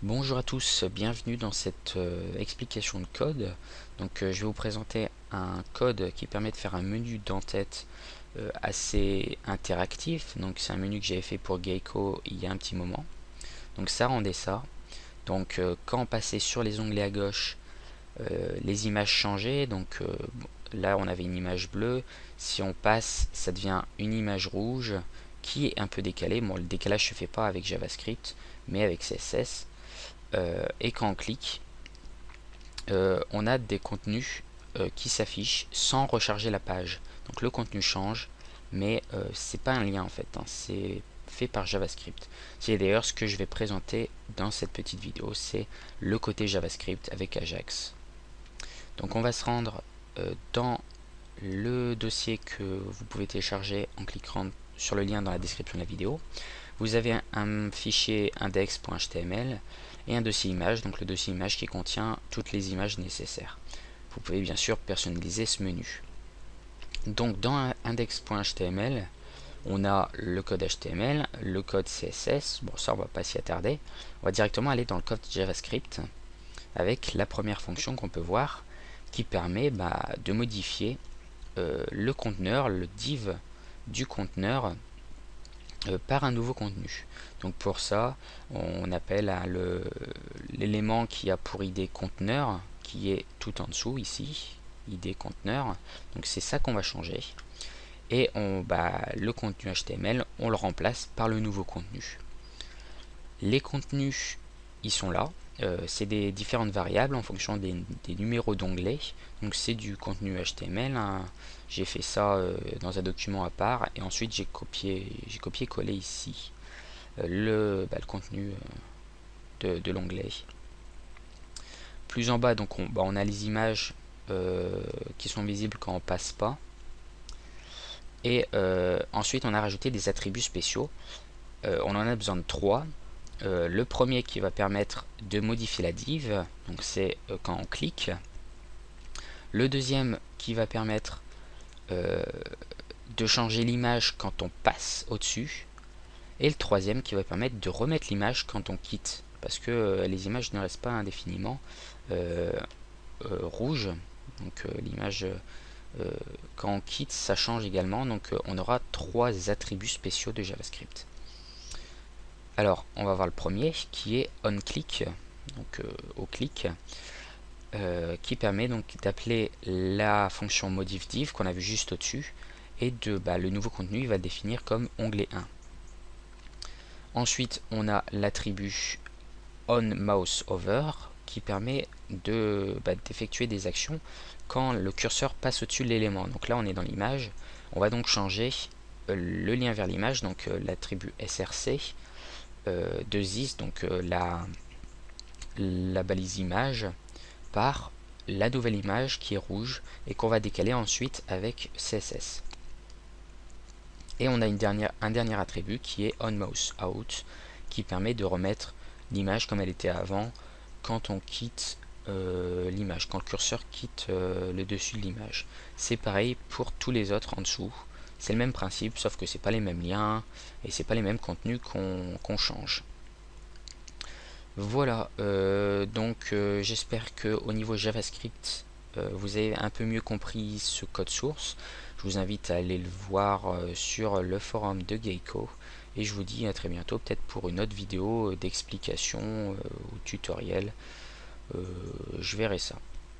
Bonjour à tous, bienvenue dans cette explication de code. Je vais vous présenter un code qui permet de faire un menu d'entête assez interactif. Donc c'est un menu que j'avais fait pour Gecko il y a un petit moment. Donc ça rendait ça. Quand on passait sur les onglets à gauche, les images changeaient. Là on avait une image bleue. Si on passe, ça devient une image rouge qui est un peu décalée. Bon, le décalage se fait pas avec JavaScript, mais avec CSS. Et quand on clique, on a des contenus qui s'affichent sans recharger la page. Donc le contenu change, mais c'est pas un lien en fait, hein, c'est fait par JavaScript. C'est d'ailleurs ce que je vais présenter dans cette petite vidéo, c'est le côté JavaScript avec Ajax. Donc on va se rendre dans le dossier que vous pouvez télécharger en cliquant sur le lien dans la description de la vidéo. Vous avez un fichier index.html et un dossier image, donc le dossier image qui contient toutes les images nécessaires. Vous pouvez bien sûr personnaliser ce menu. Donc dans index.html, on a le code HTML, le code CSS, bon ça on va pas s'y attarder, on va directement aller dans le code JavaScript avec la première fonction qu'on peut voir qui permet de modifier le conteneur, le div du conteneur par un nouveau contenu. Donc pour ça, on appelle l'élément qui a pour ID conteneur, qui est tout en dessous ici, ID conteneur. Donc c'est ça qu'on va changer. Et le contenu HTML, on le remplace par le nouveau contenu. Les contenus, ils sont là. C'est des différentes variables en fonction des numéros d'onglets. Donc c'est du contenu HTML, hein. J'ai fait ça dans un document à part et ensuite j'ai copié-collé ici le contenu de l'onglet. Plus en bas, on a les images qui sont visibles quand on passe pas. Et ensuite on a rajouté des attributs spéciaux. On en a besoin de 3. Le premier qui va permettre de modifier la div, donc c'est quand on clique. Le deuxième qui va permettre de changer l'image quand on passe au-dessus. Et le troisième qui va permettre de remettre l'image quand on quitte. Parce que les images ne restent pas indéfiniment rouges. Donc l'image, quand on quitte, ça change également. Donc on aura 3 attributs spéciaux de JavaScript. Alors, on va voir le premier qui est onClick, donc au clic, qui permet donc d'appeler la fonction modifDiv qu'on a vu juste au-dessus, et le nouveau contenu il va le définir comme onglet 1. Ensuite, on a l'attribut onMouseOver qui permet d'effectuer des actions quand le curseur passe au-dessus de l'élément. Donc là, on est dans l'image. On va donc changer le lien vers l'image, donc l'attribut src de this, donc la balise image, par la nouvelle image qui est rouge et qu'on va décaler ensuite avec CSS. Et on a un dernier attribut qui est onMouseOut qui permet de remettre l'image comme elle était avant quand on quitte l'image, quand le curseur quitte le dessus de l'image. C'est pareil pour tous les autres en dessous. C'est le même principe, sauf que c'est pas les mêmes liens et c'est pas les mêmes contenus qu'on change. Voilà, j'espère que au niveau JavaScript, vous avez un peu mieux compris ce code source. Je vous invite à aller le voir sur le forum de Gecko et je vous dis à très bientôt, peut-être pour une autre vidéo d'explication ou tutoriel. Je verrai ça.